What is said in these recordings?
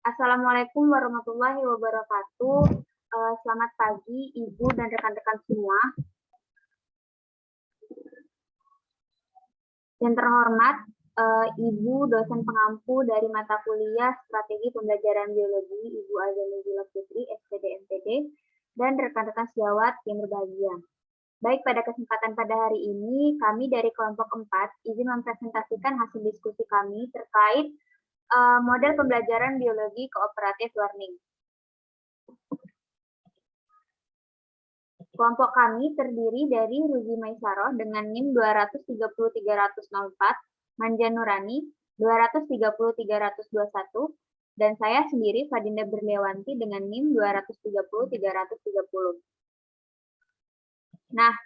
Assalamualaikum warahmatullahi wabarakatuh. Selamat pagi, Ibu dan rekan-rekan semua. Yang terhormat, Ibu dosen pengampu dari mata kuliah Strategi Pembelajaran Biologi, Ibu Azanudila Putri, SPD MPD, dan rekan-rekan sejawat yang berbahagia. Baik, pada kesempatan pada hari ini, kami dari kelompok 4 izin mempresentasikan hasil diskusi kami terkait model pembelajaran biologi cooperative learning. Kelompok kami terdiri dari Ruzi Maisaroh dengan NIM 230.304, Manja Nurani 230.321, dan saya sendiri Fadinda Berlewanti dengan NIM 230.330. Nah,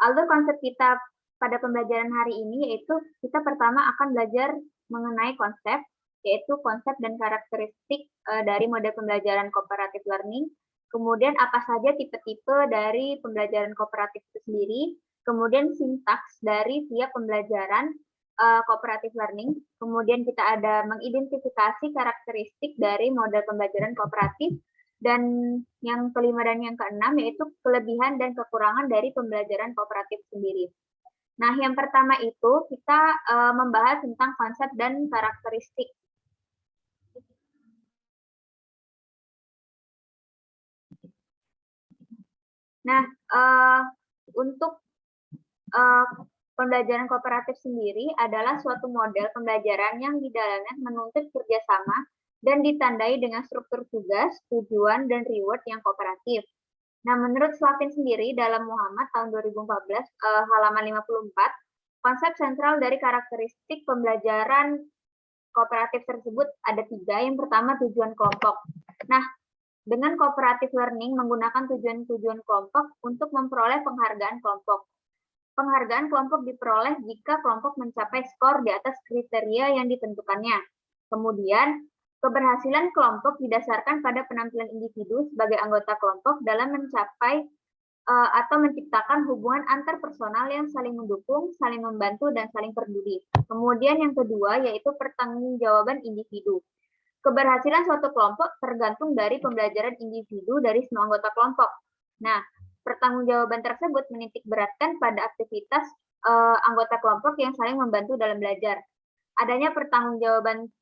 alur konsep kita pada pembelajaran hari ini yaitu kita pertama akan belajar mengenai konsep, yaitu konsep dan karakteristik dari model pembelajaran cooperative learning. Kemudian apa saja tipe-tipe dari pembelajaran kooperatif itu sendiri, kemudian sintaks dari tiap pembelajaran cooperative learning, kemudian kita ada mengidentifikasi karakteristik dari model pembelajaran kooperatif, dan yang kelima dan yang keenam yaitu kelebihan dan kekurangan dari pembelajaran kooperatif sendiri. Nah, yang pertama itu kita membahas tentang konsep dan karakteristik. Nah, untuk pembelajaran kooperatif sendiri adalah suatu model pembelajaran yang di dalamnya menuntut kerjasama dan ditandai dengan struktur tugas, tujuan, dan reward yang kooperatif. Nah, menurut Slavin sendiri dalam Muhammad tahun 2014, halaman 54, konsep sentral dari karakteristik pembelajaran kooperatif tersebut ada 3. Yang pertama, tujuan kelompok. Nah, dengan cooperative learning menggunakan tujuan-tujuan kelompok untuk memperoleh penghargaan kelompok. Penghargaan kelompok diperoleh jika kelompok mencapai skor di atas kriteria yang ditentukannya. Kemudian, keberhasilan kelompok didasarkan pada penampilan individu sebagai anggota kelompok dalam mencapai atau menciptakan hubungan antar personal yang saling mendukung, saling membantu, dan saling peduli. Kemudian yang kedua yaitu pertanggungjawaban individu. Keberhasilan suatu kelompok tergantung dari pembelajaran individu dari semua anggota kelompok. Nah, pertanggungjawaban tersebut menitik beratkan pada aktivitas anggota kelompok yang saling membantu dalam belajar. Adanya pertanggungjawaban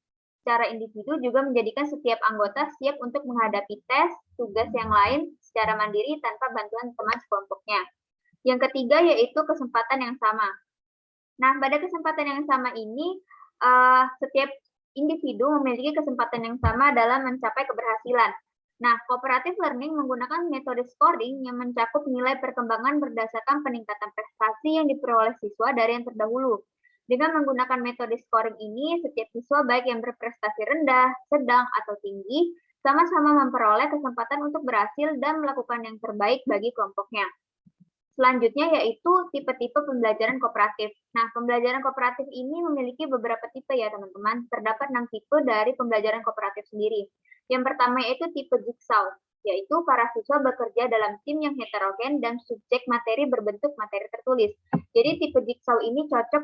secara individu juga menjadikan setiap anggota siap untuk menghadapi tes, tugas yang lain secara mandiri tanpa bantuan teman sekelompoknya. Yang ketiga yaitu kesempatan yang sama. Nah, pada kesempatan yang sama ini, setiap individu memiliki kesempatan yang sama dalam mencapai keberhasilan. Nah, cooperative learning menggunakan metode scoring yang mencakup nilai perkembangan berdasarkan peningkatan prestasi yang diperoleh siswa dari yang terdahulu. Dengan menggunakan metode scoring ini, setiap siswa baik yang berprestasi rendah, sedang, atau tinggi, sama-sama memperoleh kesempatan untuk berhasil dan melakukan yang terbaik bagi kelompoknya. Selanjutnya yaitu tipe-tipe pembelajaran kooperatif. Nah, pembelajaran kooperatif ini memiliki beberapa tipe ya teman-teman. Terdapat 6 tipe dari pembelajaran kooperatif sendiri. Yang pertama yaitu tipe jigsaw, yaitu para siswa bekerja dalam tim yang heterogen dan subjek materi berbentuk materi tertulis. Jadi tipe jigsaw ini cocok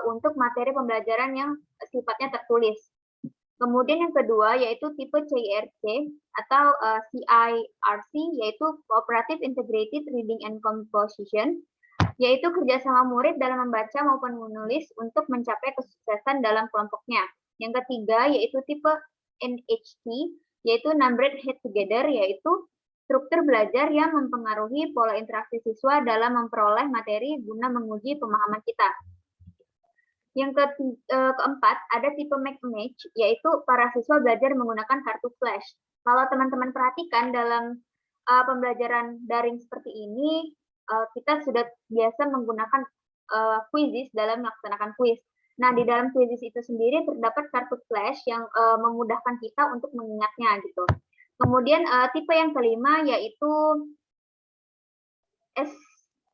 untuk materi pembelajaran yang sifatnya tertulis. Kemudian yang kedua yaitu tipe CIRC atau CIRC, yaitu Cooperative Integrated Reading and Composition, yaitu kerjasama murid dalam membaca maupun menulis untuk mencapai kesuksesan dalam kelompoknya. Yang ketiga yaitu tipe NHT, yaitu Numbered Head Together, yaitu struktur belajar yang mempengaruhi pola interaksi siswa dalam memperoleh materi guna menguji pemahaman kita. Yang keempat, ada tipe match, yaitu para siswa belajar menggunakan kartu flash. Kalau teman-teman perhatikan dalam pembelajaran daring seperti ini, kita sudah biasa menggunakan quizzes dalam melaksanakan quiz. Nah, di dalam quizzes itu sendiri terdapat kartu flash yang memudahkan kita untuk mengingatnya gitu. Kemudian tipe yang kelima yaitu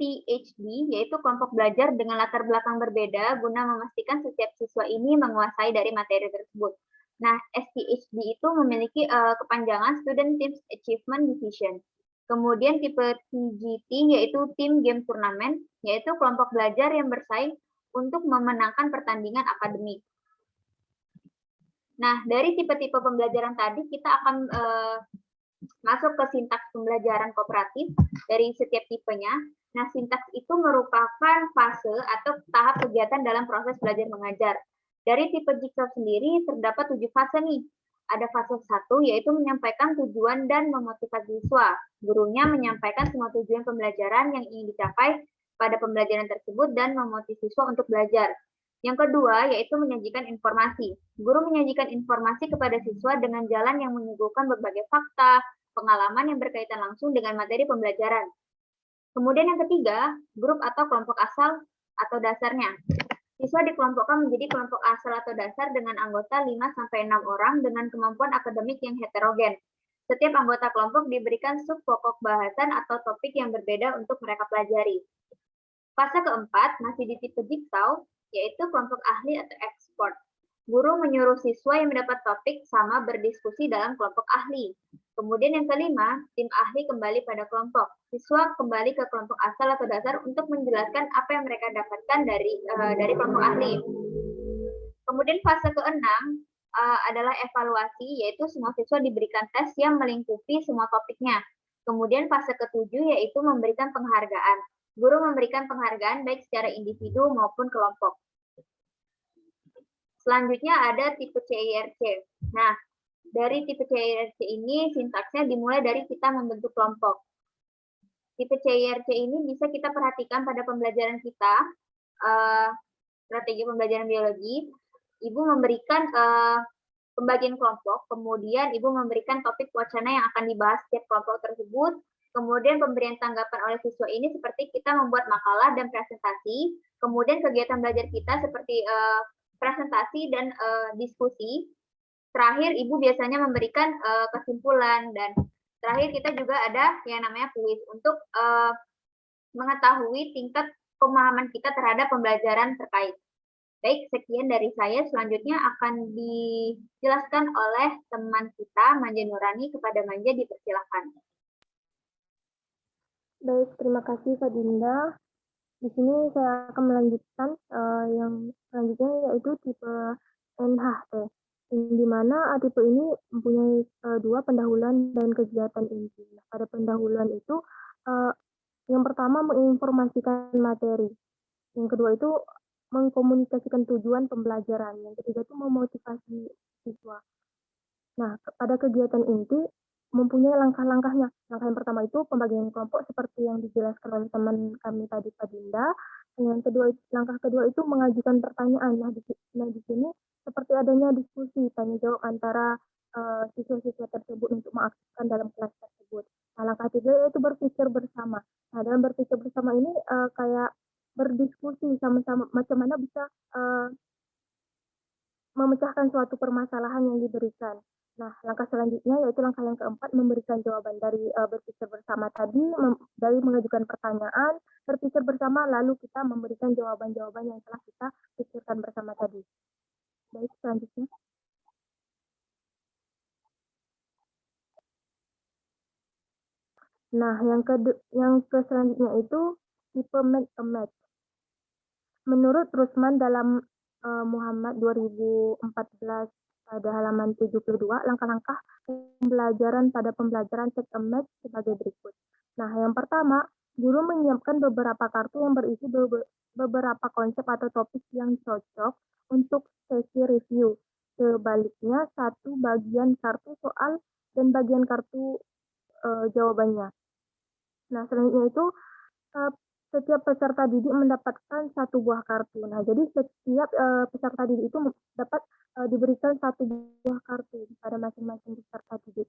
PhD, yaitu kelompok belajar dengan latar belakang berbeda guna memastikan setiap siswa ini menguasai dari materi tersebut. Nah, SPHD itu memiliki kepanjangan Student Teams Achievement Division. Kemudian tipe TGT yaitu Team Game Tournament, yaitu kelompok belajar yang bersaing untuk memenangkan pertandingan akademik. Nah, dari tipe-tipe pembelajaran tadi kita akan masuk ke sintaks pembelajaran kooperatif dari setiap tipenya. Nah, sintaks itu merupakan fase atau tahap kegiatan dalam proses belajar mengajar. Dari tipe Jigsaw sendiri terdapat 7 fase nih. Ada fase 1 yaitu menyampaikan tujuan dan memotivasi siswa. Gurunya menyampaikan semua tujuan pembelajaran yang ingin dicapai pada pembelajaran tersebut dan memotivasi siswa untuk belajar. Yang kedua yaitu menyajikan informasi. Guru menyajikan informasi kepada siswa dengan jalan yang menyuguhkan berbagai fakta, pengalaman yang berkaitan langsung dengan materi pembelajaran. Kemudian yang ketiga, grup atau kelompok asal atau dasarnya. Siswa dikelompokkan menjadi kelompok asal atau dasar dengan anggota 5-6 orang dengan kemampuan akademik yang heterogen. Setiap anggota kelompok diberikan sub pokok bahasan atau topik yang berbeda untuk mereka pelajari. Fase keempat masih di tipe Jigsaw, yaitu kelompok ahli atau expert. Guru menyuruh siswa yang mendapat topik sama berdiskusi dalam kelompok ahli. Kemudian yang kelima, tim ahli kembali pada kelompok. Siswa kembali ke kelompok asal atau dasar untuk menjelaskan apa yang mereka dapatkan dari kelompok ahli. Kemudian fase keenam adalah evaluasi, yaitu semua siswa diberikan tes yang melingkupi semua topiknya. Kemudian fase ketujuh yaitu memberikan penghargaan. Guru memberikan penghargaan baik secara individu maupun kelompok. Selanjutnya ada tipe CIRC. Nah, dari tipe CIRC ini sintaksnya dimulai dari kita membentuk kelompok. Tipe CIRC ini bisa kita perhatikan pada pembelajaran kita, strategi pembelajaran biologi. Ibu memberikan pembagian kelompok, kemudian Ibu memberikan topik wacana yang akan dibahas setiap kelompok tersebut, kemudian pemberian tanggapan oleh siswa ini seperti kita membuat makalah dan presentasi, kemudian kegiatan belajar kita seperti presentasi dan diskusi. Terakhir, Ibu biasanya memberikan kesimpulan, dan terakhir kita juga ada yang namanya kuis untuk mengetahui tingkat pemahaman kita terhadap pembelajaran terkait. Baik, sekian dari saya. Selanjutnya akan dijelaskan oleh teman kita, Manja Nurani. Kepada Manja, dipersilakan. Baik, terima kasih Kak Dinda. Di sini saya akan melanjutkan yang selanjutnya yaitu tipe NHT, di mana tipe ini mempunyai dua pendahuluan dan kegiatan inti. Pada pendahuluan itu yang pertama menginformasikan materi, yang kedua itu mengkomunikasikan tujuan pembelajaran, yang ketiga itu memotivasi siswa. Nah, pada kegiatan inti mempunyai langkah-langkahnya. Langkah yang pertama itu pembagian kelompok seperti yang dijelaskan oleh teman kami tadi Pak Dinda. Yang kedua, langkah kedua itu mengajukan pertanyaan. Nah, di sini seperti adanya diskusi tanya jawab antara siswa-siswa tersebut untuk mengaktifkan dalam kelas tersebut. Nah, langkah ketiga yaitu berpikir bersama. Nah, dalam berpikir bersama ini kayak berdiskusi sama-sama macam mana bisa memecahkan suatu permasalahan yang diberikan. Nah, langkah selanjutnya yaitu langkah yang keempat, memberikan jawaban dari berpikir bersama tadi, dari mengajukan pertanyaan, berpikir bersama, lalu kita memberikan jawaban-jawaban yang telah kita pikirkan bersama tadi. Baik, selanjutnya. Nah, yang selanjutnya itu tipe make a match. Menurut Rusman dalam Muhammad 2014 pada halaman 72, langkah-langkah pembelajaran pada pembelajaran take a match sebagai berikut. Nah, yang pertama, guru menyiapkan beberapa kartu yang berisi beberapa konsep atau topik yang cocok untuk sesi review. Sebaliknya, satu bagian kartu soal dan bagian kartu jawabannya. Nah, selanjutnya itu setiap peserta didik mendapatkan satu buah kartu. Nah, jadi setiap peserta didik itu dapat diberikan satu buah kartu pada masing-masing peserta didik.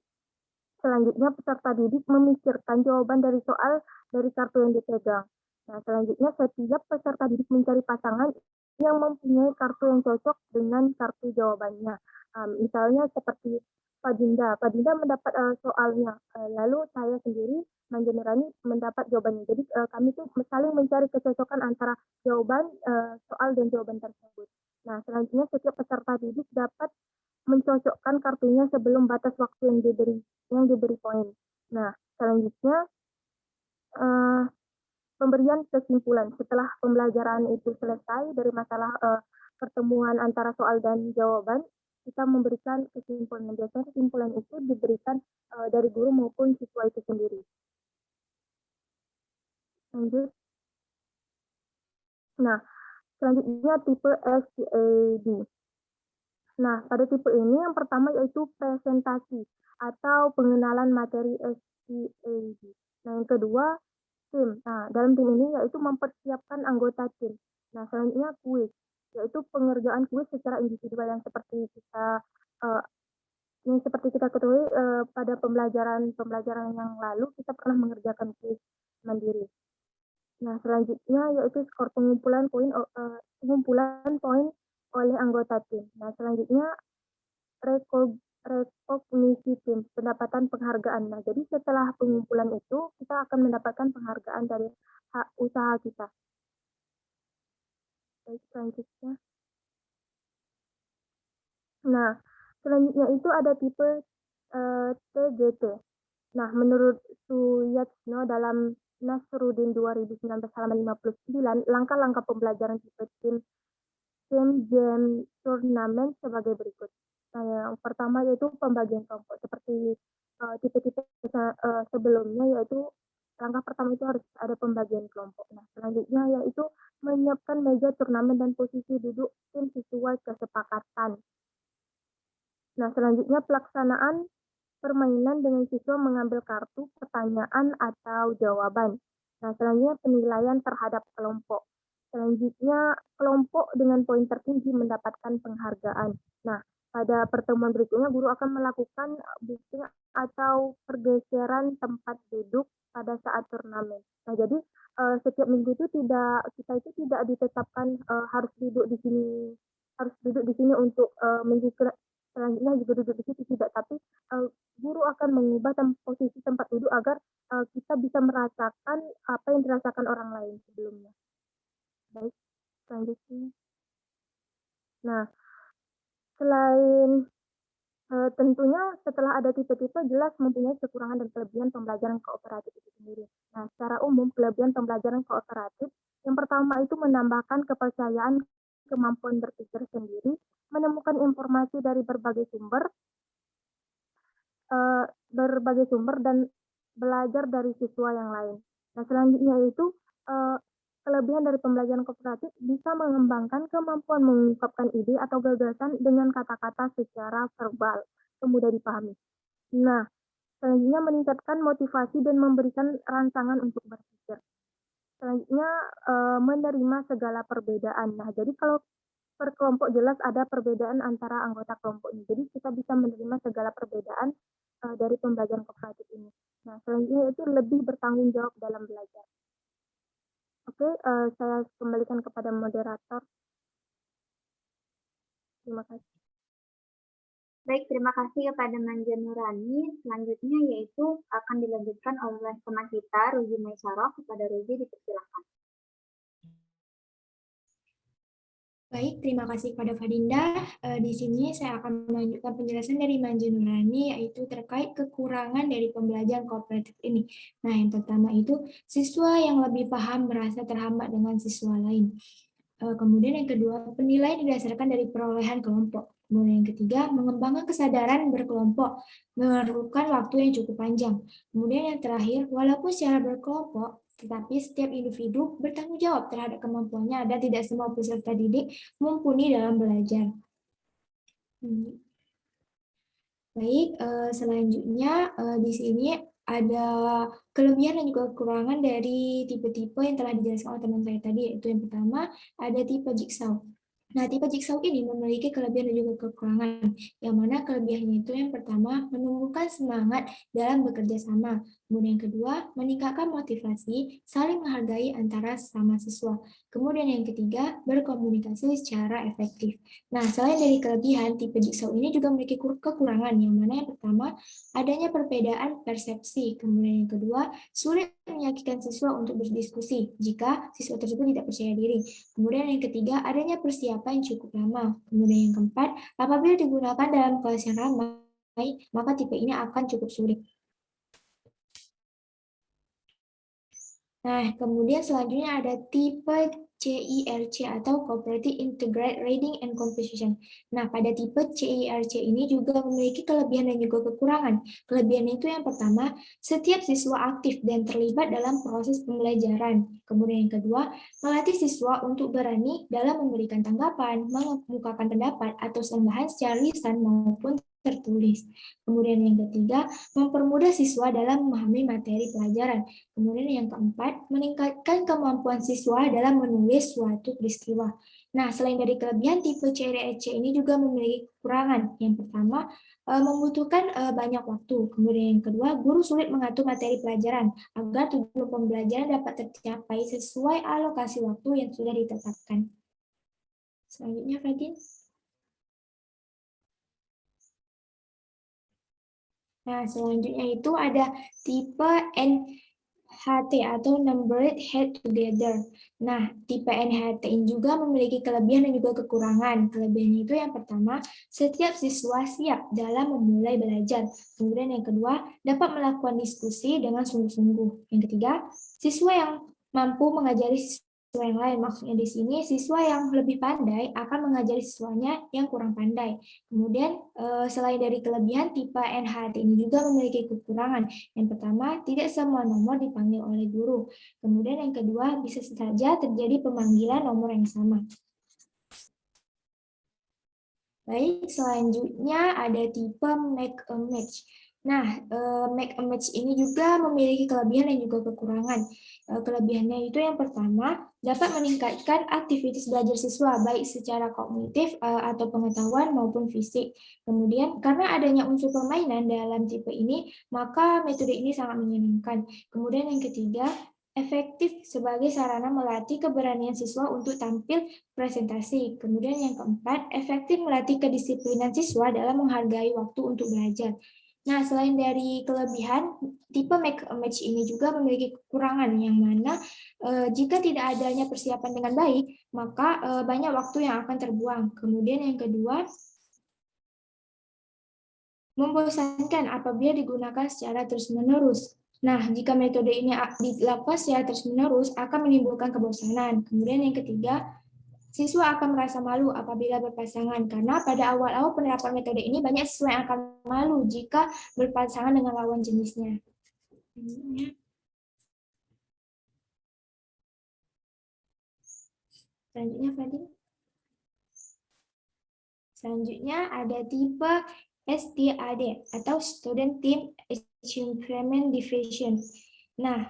Selanjutnya, peserta didik memikirkan jawaban dari soal dari kartu yang dipegang. Nah, selanjutnya setiap peserta didik mencari pasangan yang mempunyai kartu yang cocok dengan kartu jawabannya. Misalnya seperti Pak Dinda mendapat soalnya, lalu saya sendiri Manja Nurani mendapat jawabannya. Jadi kami tuh saling mencari kecocokan antara jawaban soal dan jawaban tersebut. Nah, selanjutnya setiap peserta didik dapat mencocokkan kartunya sebelum batas waktu yang diberi poin. Nah, selanjutnya pemberian kesimpulan setelah pembelajaran itu selesai dari masalah pertemuan antara soal dan jawaban. kita memberikan kesimpulan. Biasanya kesimpulan itu diberikan dari guru maupun siswa itu sendiri. Lanjut. Nah, selanjutnya tipe SCAD. Nah, pada tipe ini yang pertama yaitu presentasi atau pengenalan materi SCAD. Nah, yang kedua tim. Nah, dalam tim ini yaitu mempersiapkan anggota tim. Nah, selanjutnya kuis, yaitu pengerjaan kuis secara individual yang seperti kita ketahui pada pembelajaran yang lalu kita pernah mengerjakan kuis mandiri. Nah, selanjutnya yaitu skor pengumpulan poin oleh anggota tim. Nah, selanjutnya rekognisi tim, pendapatan penghargaan. Nah, jadi setelah pengumpulan itu, kita akan mendapatkan penghargaan dari usaha kita. Baik, selanjutnya. Nah, selanjutnya itu ada tipe TGT. Nah, menurut Suyatno dalam Nasruddin 2019 halaman 59, langkah-langkah pembelajaran tipe tim game turnamen sebagai berikut. Nah, yang pertama yaitu pembagian kelompok. Seperti tipe-tipe sebelumnya, yaitu langkah pertama itu harus ada pembagian kelompok. Nah, selanjutnya yaitu menyiapkan meja turnamen dan posisi duduk tim sesuai kesepakatan. Nah, selanjutnya pelaksanaan permainan dengan siswa mengambil kartu, pertanyaan, atau jawaban. Nah, selanjutnya penilaian terhadap kelompok. Selanjutnya, kelompok dengan poin tertinggi mendapatkan penghargaan. Nah, pada pertemuan berikutnya, guru akan melakukan booking atau pergeseran tempat duduk pada saat turnamen. Nah, jadi setiap minggu itu kita itu tidak ditetapkan harus duduk di sini untuk minggu selanjutnya juga duduk di situ, tidak, tapi guru akan mengubah posisi tempat duduk agar kita bisa merasakan apa yang dirasakan orang lain sebelumnya. Baik, selanjutnya. Nah, selain tentunya setelah ada tipe-tipe, jelas mempunyai kekurangan dan kelebihan pembelajaran kooperatif itu sendiri. Nah, secara umum kelebihan pembelajaran kooperatif yang pertama itu menambahkan kepercayaan, kemampuan berpikir sendiri, menemukan informasi dari berbagai sumber dan belajar dari siswa yang lain. Nah, selanjutnya itu kelebihan dari pembelajaran kooperatif bisa mengembangkan kemampuan mengungkapkan ide atau gagasan dengan kata-kata secara verbal, mudah dipahami. Nah, selanjutnya meningkatkan motivasi dan memberikan rangsangan untuk berpikir. Selanjutnya menerima segala perbedaan. Nah, jadi kalau per kelompok jelas ada perbedaan antara anggota kelompok ini. Jadi kita bisa menerima segala perbedaan dari pembelajaran kooperatif ini. Nah, selanjutnya itu lebih bertanggung jawab dalam belajar. Oke, saya kembalikan kepada moderator. Terima kasih. Baik, terima kasih kepada Manja Nurani. Selanjutnya yaitu akan dilanjutkan oleh teman kita, Ruzi Maisarah. Kepada Ruzi, dipersilakan. Baik, terima kasih kepada Fadinda. Di sini saya akan melanjutkan penjelasan dari Manja Nurani, yaitu terkait kekurangan dari pembelajaran kooperatif ini. Nah, yang pertama itu siswa yang lebih paham merasa terhambat dengan siswa lain. Kemudian yang kedua, penilaian didasarkan dari perolehan kelompok. Kemudian yang ketiga, mengembangkan kesadaran berkelompok, memerlukan waktu yang cukup panjang. Kemudian yang terakhir, walaupun secara berkelompok, tetapi setiap individu bertanggung jawab terhadap kemampuannya dan tidak semua peserta didik mumpuni dalam belajar. Baik, selanjutnya di sini ada kelebihan dan juga kekurangan dari tipe-tipe yang telah dijelaskan oleh teman saya tadi, yaitu yang pertama ada tipe jigsaw. Nah, tipe jigsaw ini memiliki kelebihan dan juga kekurangan, yang mana kelebihannya itu yang pertama menumbuhkan semangat dalam bekerja sama, kemudian yang kedua meningkatkan motivasi, saling menghargai antara sesama siswa, kemudian yang ketiga berkomunikasi secara efektif. Nah, selain dari kelebihan, tipe jigsaw ini juga memiliki kekurangan, yang mana yang pertama adanya perbedaan persepsi, kemudian yang kedua sulit meyakinkan siswa untuk berdiskusi jika siswa tersebut tidak percaya diri. Kemudian yang ketiga, adanya persiapan yang cukup lama. Kemudian yang keempat, apabila digunakan dalam kelas yang ramai, maka tipe ini akan cukup sulit. Nah, kemudian selanjutnya ada tipe CIRC atau Cooperative Integrated Reading and Comprehension. Nah, pada tipe CIRC ini juga memiliki kelebihan dan juga kekurangan. Kelebihannya itu yang pertama, setiap siswa aktif dan terlibat dalam proses pembelajaran. Kemudian yang kedua, melatih siswa untuk berani dalam memberikan tanggapan, mengemukakan pendapat, atau tambahan secara lisan maupun tertulis. Kemudian yang ketiga, mempermudah siswa dalam memahami materi pelajaran. Kemudian yang keempat, meningkatkan kemampuan siswa dalam menulis suatu peristiwa. Nah, selain dari kelebihan, tipe CREC ini juga memiliki kekurangan. Yang pertama, membutuhkan banyak waktu. Kemudian yang kedua, guru sulit mengatur materi pelajaran agar tujuan pembelajaran dapat tercapai sesuai alokasi waktu yang sudah ditetapkan. Selanjutnya, Fadin. Nah, selanjutnya itu ada tipe NHT atau Numbered Head Together. Nah, tipe NHT ini juga memiliki kelebihan dan juga kekurangan. Kelebihannya itu yang pertama, setiap siswa siap dalam memulai belajar. Kemudian yang kedua, dapat melakukan diskusi dengan sungguh-sungguh. Yang ketiga, siswa yang mampu mengajari siswa yang lain. Maksudnya di sini, siswa yang lebih pandai akan mengajari siswanya yang kurang pandai. Kemudian selain dari kelebihan, tipe NHT ini juga memiliki kekurangan. Yang pertama, tidak semua nomor dipanggil oleh guru. Kemudian yang kedua, bisa saja terjadi pemanggilan nomor yang sama. Baik, selanjutnya ada tipe make a match. Nah, make a match ini juga memiliki kelebihan dan juga kekurangan. Kelebihannya itu yang pertama, dapat meningkatkan aktivitas belajar siswa, baik secara kognitif atau pengetahuan maupun fisik. Kemudian, karena adanya unsur permainan dalam tipe ini, maka metode ini sangat menyenangkan. Kemudian yang ketiga, efektif sebagai sarana melatih keberanian siswa untuk tampil presentasi. Kemudian yang keempat, efektif melatih kedisiplinan siswa dalam menghargai waktu untuk belajar. Nah, selain dari kelebihan, tipe make a match ini juga memiliki kekurangan yang mana jika tidak adanya persiapan dengan baik, maka banyak waktu yang akan terbuang. Kemudian yang kedua, membosankan apabila digunakan secara terus-menerus. Nah, jika metode ini dilakukan secara terus-menerus akan menimbulkan kebosanan. Kemudian yang ketiga, siswa akan merasa malu apabila berpasangan, karena pada awal-awal penerapan metode ini banyak siswa yang akan malu jika berpasangan dengan lawan jenisnya. Selanjutnya, Fadil. Selanjutnya ada tipe STAD atau Student Team Achievement Division. Nah,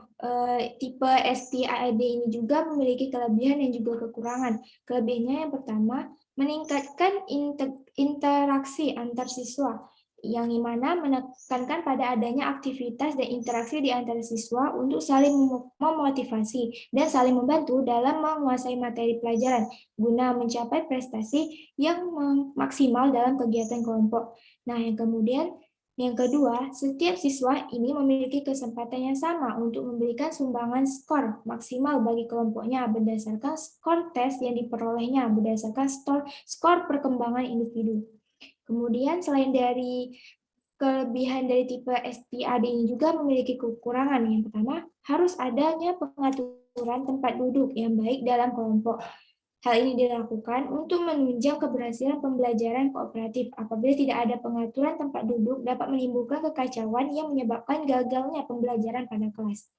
tipe STAD ini juga memiliki kelebihan dan juga kekurangan. Kelebihannya yang pertama, meningkatkan interaksi antar siswa, yang dimana menekankan pada adanya aktivitas dan interaksi di antara siswa untuk saling memotivasi dan saling membantu dalam menguasai materi pelajaran guna mencapai prestasi yang maksimal dalam kegiatan kelompok. Nah, yang kedua, setiap siswa ini memiliki kesempatan yang sama untuk memberikan sumbangan skor maksimal bagi kelompoknya berdasarkan skor tes yang diperolehnya berdasarkan skor perkembangan individu. Kemudian selain dari kelebihan dari tipe STAD ini juga memiliki kekurangan. Yang pertama, harus adanya pengaturan tempat duduk yang baik dalam kelompok. Hal ini dilakukan untuk menunjang keberhasilan pembelajaran kooperatif. Apabila tidak ada pengaturan tempat duduk, dapat menimbulkan kekacauan yang menyebabkan gagalnya pembelajaran pada kelas.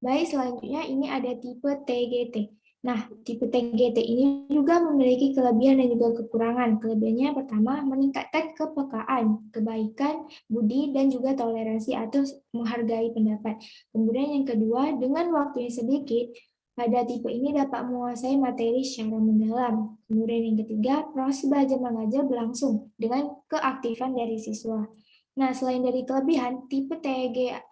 Baik, selanjutnya ini ada tipe TGT. Nah, tipe TGT ini juga memiliki kelebihan dan juga kekurangan. Kelebihannya yang pertama, meningkatkan kepekaan, kebaikan, budi, dan juga toleransi atau menghargai pendapat. Kemudian yang kedua, dengan waktu yang sedikit, pada tipe ini dapat menguasai materi secara mendalam. Kemudian yang ketiga, proses belajar mengajar berlangsung dengan keaktifan dari siswa. Nah, selain dari kelebihan, tipe TGT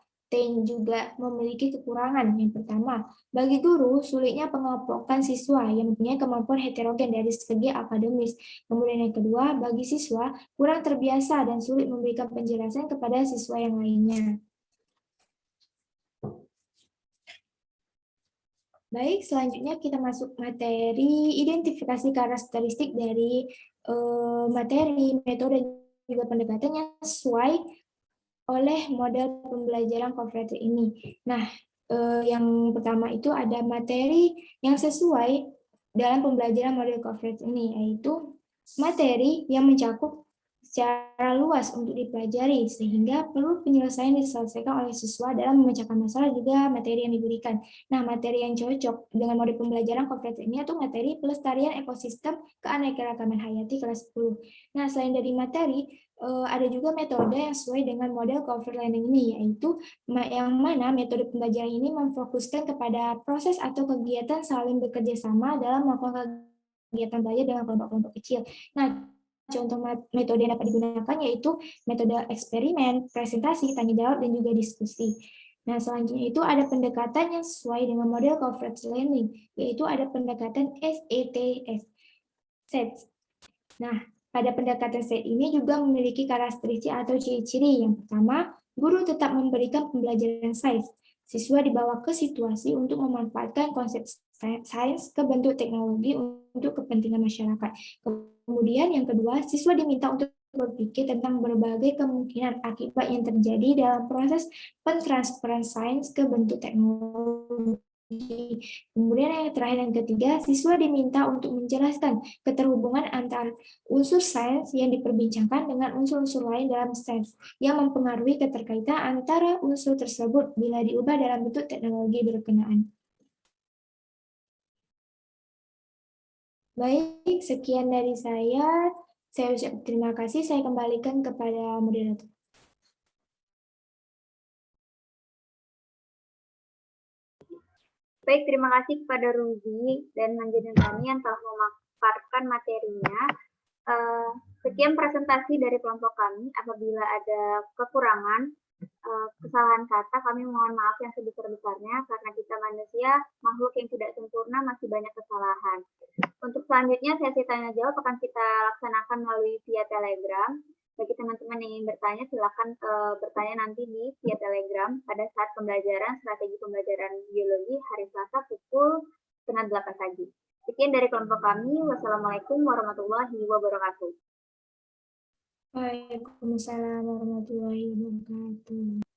juga memiliki kekurangan. Yang pertama, bagi guru, sulitnya pengelompokan siswa yang mempunyai kemampuan heterogen dari segi akademis. Kemudian yang kedua, bagi siswa, kurang terbiasa dan sulit memberikan penjelasan kepada siswa yang lainnya. Baik, selanjutnya kita masuk materi identifikasi karakteristik dari materi, metode, juga pendekatan yang sesuai oleh model pembelajaran cooperatif ini. Nah, yang pertama itu ada materi yang sesuai dalam pembelajaran model cooperatif ini, yaitu materi yang mencakup secara luas untuk dipelajari, sehingga perlu penyelesaian diselesaikan oleh siswa dalam memecahkan masalah juga materi yang diberikan. Nah, materi yang cocok dengan model pembelajaran cooperatif ini adalah materi pelestarian ekosistem keanekaragaman hayati kelas 10. Nah, selain dari materi, ada juga metode yang sesuai dengan model cooperative learning ini, yaitu yang mana metode pembelajaran ini memfokuskan kepada proses atau kegiatan saling bekerja sama dalam melakukan kegiatan belajar dengan kelompok-kelompok kecil. Nah, contoh metode yang dapat digunakan yaitu metode eksperimen, presentasi, tanya jawab, dan juga diskusi. Nah, selanjutnya itu ada pendekatan yang sesuai dengan model cooperative learning, yaitu ada pendekatan SETS. SETS. Nah, pada pendekatan SET ini juga memiliki karakteristik atau ciri-ciri. Yang pertama, guru tetap memberikan pembelajaran sains. Siswa dibawa ke situasi untuk memanfaatkan konsep sains ke bentuk teknologi untuk kepentingan masyarakat. Kemudian yang kedua, siswa diminta untuk berpikir tentang berbagai kemungkinan akibat yang terjadi dalam proses pentransferan sains ke bentuk teknologi. Kemudian yang terakhir yang ketiga, siswa diminta untuk menjelaskan keterhubungan antar unsur sains yang diperbincangkan dengan unsur-unsur lain dalam sains yang mempengaruhi keterkaitan antara unsur tersebut bila diubah dalam bentuk teknologi berkenaan. Baik, sekian dari saya. Saya ucap terima kasih. Saya kembalikan kepada moderator. Baik, terima kasih kepada Ruby dan Manjana yang telah memaparkan materinya. Sekian presentasi dari kelompok kami. Apabila ada kekurangan, kesalahan kata, kami mohon maaf yang sebesar-besarnya karena kita manusia, makhluk yang tidak sempurna, masih banyak kesalahan. Untuk selanjutnya, sesi tanya jawab akan kita laksanakan melalui via Telegram. Bagi teman-teman yang ingin bertanya, silakan bertanya nanti di via Telegram pada saat pembelajaran strategi pembelajaran biologi hari Selasa pukul 7:30 pagi. Sekian dari kelompok kami. Wassalamualaikum warahmatullahi wabarakatuh. Waalaikumsalam warahmatullahi wabarakatuh.